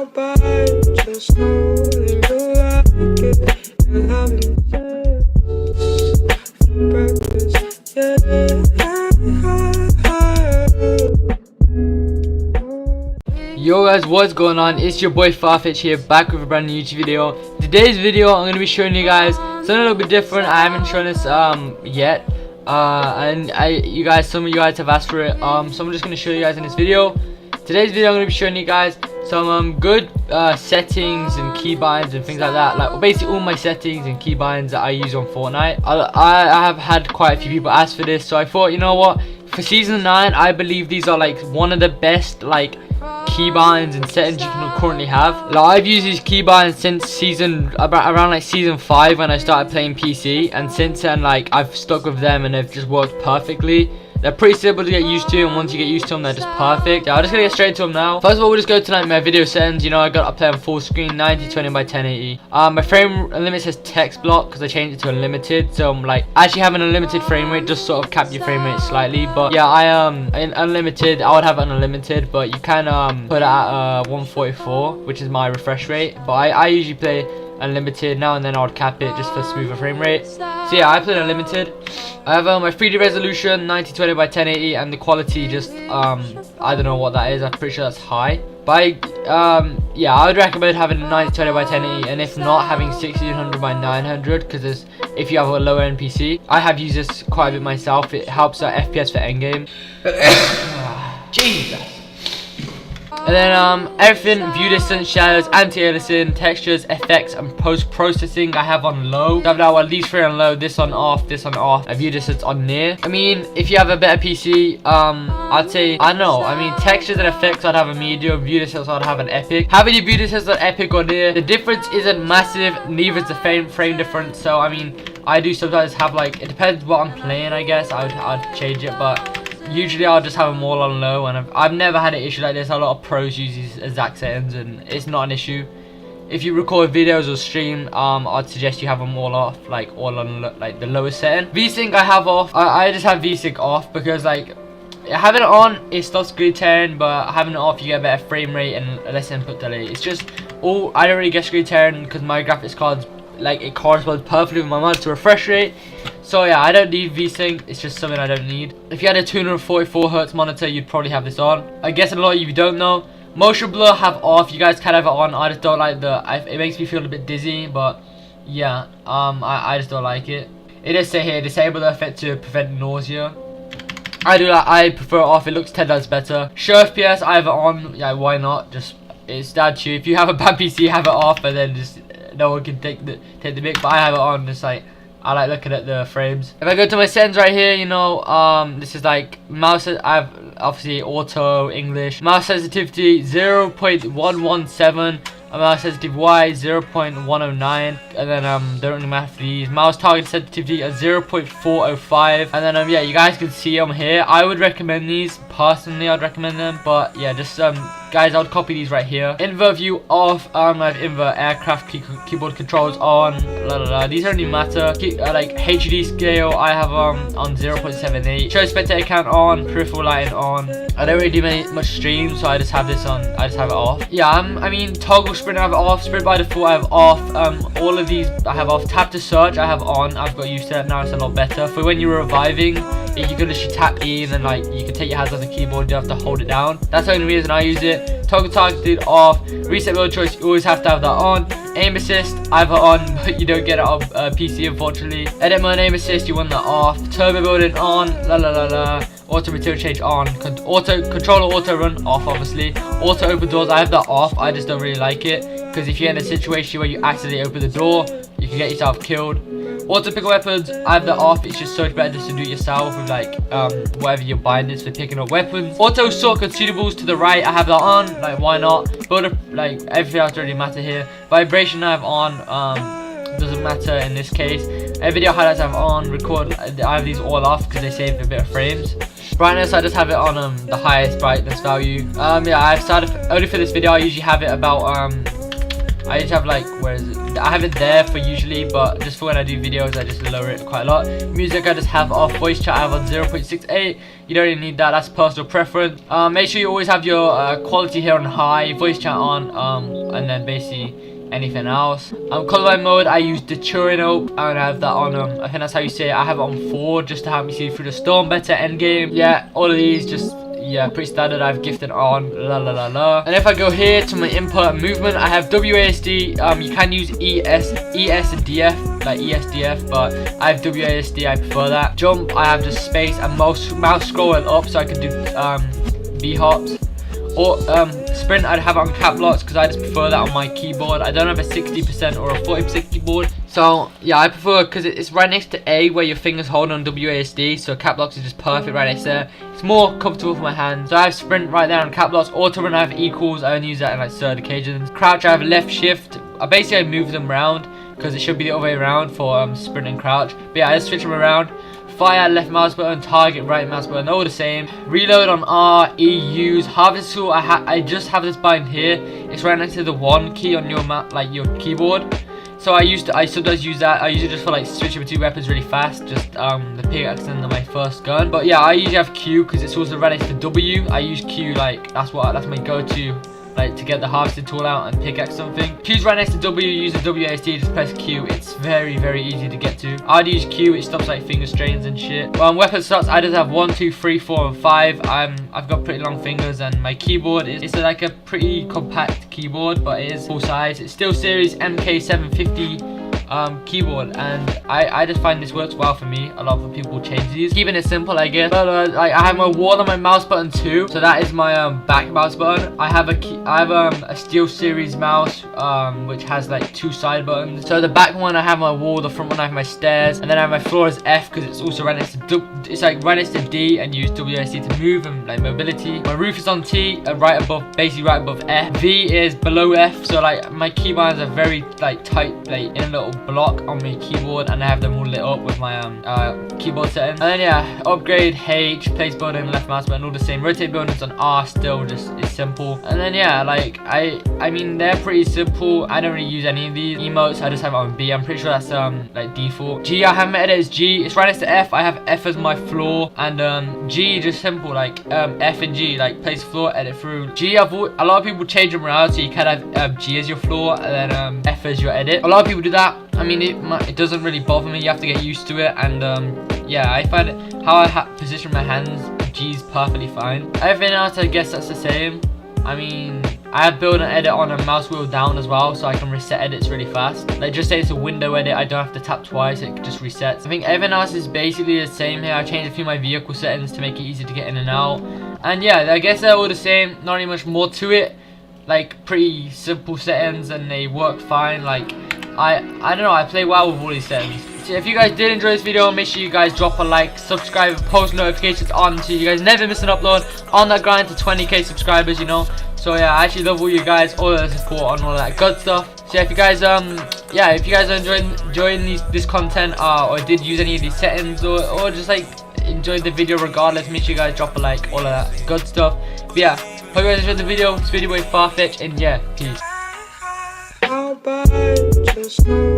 my body, just know that you like it. You're having sex for breakfast, Yo guys, what's going on? It's your boy Farfetch here, back with a brand new YouTube video. Today's video I'm going to be showing you guys something a little bit different. I haven't shown this yet, and some of you guys have asked for it, so I'm just going to show you guys in this video. Today's video I'm going to be showing you guys some good settings and keybinds and things like that, like basically all my settings and keybinds that I use on Fortnite. I have had quite a few people ask for this, so I thought, you know what, for season 9 I believe these are like one of the best like keybinds and settings you can currently have. Like, I've used these keybinds since around like season 5 when I started playing PC, and since then like I've stuck with them and they've just worked perfectly. They're pretty simple to get used to, and once you get used to them, they're just perfect. Yeah, I'm just gonna get straight to them now. First of all, we'll just go to like my video settings. You know, I got to play on full screen, 1920 by 1080. My frame limit says text block because I changed it to unlimited. So I'm like actually having an unlimited frame rate just sort of cap your frame rate slightly. But yeah, in unlimited, I would have it unlimited, but you can put it at 144, which is my refresh rate. But I usually play unlimited. Now and then I would cap it just for smoother frame rate. So yeah, I play unlimited. I have my 3D resolution 1920 by 1080, and the quality just I don't know what that is. I'm pretty sure that's high. But yeah, I would recommend having 1920 by 1080, and if not, having 1600 by 900, because if you have a lower end PC. I have used this quite a bit myself. It helps FPS for endgame. Jesus. And then everything, view distance, shadows, anti-aliasing, textures, effects, and post-processing I have on low. I have now at least 3 on low, this on off, this on off, and view distance on near. I mean, if you have a better PC, I'd say, I know, I mean, textures and effects I'd have a medium, view distance I'd have an epic. Having your view distance on epic or near, the difference isn't massive, neither is the frame difference. So I mean, I do sometimes have like, it depends what I'm playing, I guess, I'd change it, but usually I'll just have them all on low, and I've never had an issue like this. A lot of pros use these exact settings and it's not an issue. If you record videos or stream, I'd suggest you have them all off, like all on like the lowest setting. VSync I have off. I just have VSync off because like having it on it stops screen tearing, but having it off you get a better frame rate and less input delay. It's just I don't really get screen tearing because my graphics card's like it corresponds perfectly with my monitor refresh rate. So yeah, I don't need VSync, it's just something I don't need. If you had a 244Hz monitor, you'd probably have this on. I guess a lot of you don't know, motion blur have off. You guys can have it on. I just don't like it makes me feel a bit dizzy, but yeah, I just don't like it. It does say here, disable the effect to prevent nausea. I prefer it off, it looks 10 times better. Show FPS, I have it on. Yeah, why not? Just, it's down to you. If you have a bad PC, have it off, and then just no one can take the mic, but I have it on. Just like I like looking at the frames. If I go to my settings right here, you know, this is like mouse. I have obviously auto, English, mouse sensitivity 0.117, mouse sensitive Y 0.109, and then don't really matter for these. Mouse target sensitivity at 0.405, and then yeah, you guys can see them here. I would recommend these personally. I'd recommend them, but yeah, just guys, I would copy these right here. Invert view off. I have invert aircraft keyboard controls on. These don't really matter. Like HD scale, I have on 0.78. Show spectator count on. Peripheral lighting on. I don't really do much streams, so I just have this on. I just have it off. Yeah, I mean, toggle sprint I have off. Sprint by default I have off. All of these I have off. Tap to search I have on. I've got used to that now. It's a lot better. For when you're reviving, you can literally tap E and then like you can take your hands off the keyboard. You don't have to hold it down. That's the only reason I use it. Toggle targeted off. Reset mode choice, you always have to have that on. Aim assist I have it on, but you don't get it on PC unfortunately. Edit mode, aim assist, you want that off. Turbo building on. Auto material change on. Auto controller auto run off obviously. Auto open doors I have that off. I just don't really like it because if you're in a situation where you accidentally open the door, you can get yourself killed. Auto pick up weapons, I have that off. It's just so much better just to do it yourself with like whatever your bind is for picking up weapons. Auto sort consumables to the right, I have that on. Like why not? Build up, like everything else doesn't really matter here. Vibration I have on. Doesn't matter in this case. Video highlights I have on. Record I have these all off because they save a bit of frames. Brightness I just have it on the highest brightness value. Yeah, I've started only for this video. I usually have it about I just have like, where is it? I have it there for usually, but just for when I do videos, I just lower it quite a lot. Music I just have off. Voice chat I have on 0.68. You don't really need that. That's personal preference. Make sure you always have your quality here on high, voice chat on, and then basically anything else. Colorblind mode I use the Turing and I have that on I think that's how you say it. I have it on 4 just to help me see through the storm better. Endgame, yeah, all of these just, yeah, pretty standard. I've gifted on la la la la. And if I go here to my input and movement, I have WASD. You can use ESDF, like ESDF, but I have WASD. I prefer that. Jump, I have just space and mouse scrolling up, so I can do B hops. Or sprint, I'd have it on cap locks because I just prefer that on my keyboard. I don't have a 60% or a 40% keyboard, so yeah, I prefer because it's right next to A where your fingers hold on WASD, so cap locks is just perfect right next there. It's more comfortable for my hands. So I have sprint right there on cap locks. Auto run I have equals. I only use that in like certain occasions. Crouch I have left shift. I move them around because it should be the other way around for sprint and crouch. But yeah, I just switch them around. Fire, left mouse button, target, right mouse button, all the same. Reload on R, E, use. Harvest tool, I just have this button here. It's right next to the 1 key on your your keyboard. So I sometimes use that. I use it just for like switching between weapons really fast. Just the pickaxe and my first gun. But yeah, I usually have Q because it's also right next to W. I use Q like that's my go-to. Like to get the harvesting tool out and pickaxe something. Q's right next to W, use the WASD, just press Q. It's very easy to get to. I'd use Q, it stops like finger strains and shit. Well, on weapon slots, I just have 1, 2, 3, 4, and 5. I've got pretty long fingers and my keyboard it's like a pretty compact keyboard, but it is full size. It's still series MK750 keyboard, and I just find this works well for me. A lot of people change these, keeping it simple I guess. But like I have my wall on my mouse button too, so that is my back mouse button. I have a Steel Series mouse which has like 2 side buttons. So the back one I have my wall, the front one I have my stairs, and then I have my floor as F because it's also right next to right next to D, and use WASD to move and like mobility. My roof is on T, basically right above F. V is below F, so like my keybinds are very like tight, like in a little block on my keyboard, and I have them all lit up with my keyboard settings. And then yeah, upgrade H, place button, left mouse button, all the same. Rotate buttons on R, still just it's simple. And then yeah, like I mean they're pretty simple. I don't really use any of these emotes. I just have it on B. I'm pretty sure that's like default. G, I have my edit as G. It's right next to F. I have F as my floor, and G just simple like F and G, like place floor, edit through. G, a lot of people change them around, so you can have G as your floor and then F as your edit. A lot of people do that. I mean, it doesn't really bother me. You have to get used to it, and yeah, I find it, how I position my hands, G's perfectly fine. Everything else, I guess that's the same. I mean, I have built an edit on a mouse wheel down as well, so I can reset edits really fast. Like just say it's a window edit, I don't have to tap twice, it just resets. I think everything else is basically the same here. I changed a few of my vehicle settings to make it easy to get in and out. And yeah, I guess they're all the same, not really much more to it. Like pretty simple settings and they work fine. Like I don't know, I play well with all these settings. So if you guys did enjoy this video, make sure you guys drop a like, subscribe, post notifications on so you guys never miss an upload on that grind to 20k subscribers, you know. So yeah, I actually love all you guys, all the support and all that good stuff. So if you guys yeah, if you guys are enjoying this content or did use any of these settings or just like enjoyed the video regardless, make sure you guys drop a like, all of that good stuff. But yeah, hope you guys enjoyed the video. It's video boy Farfetch, and yeah, peace. Just know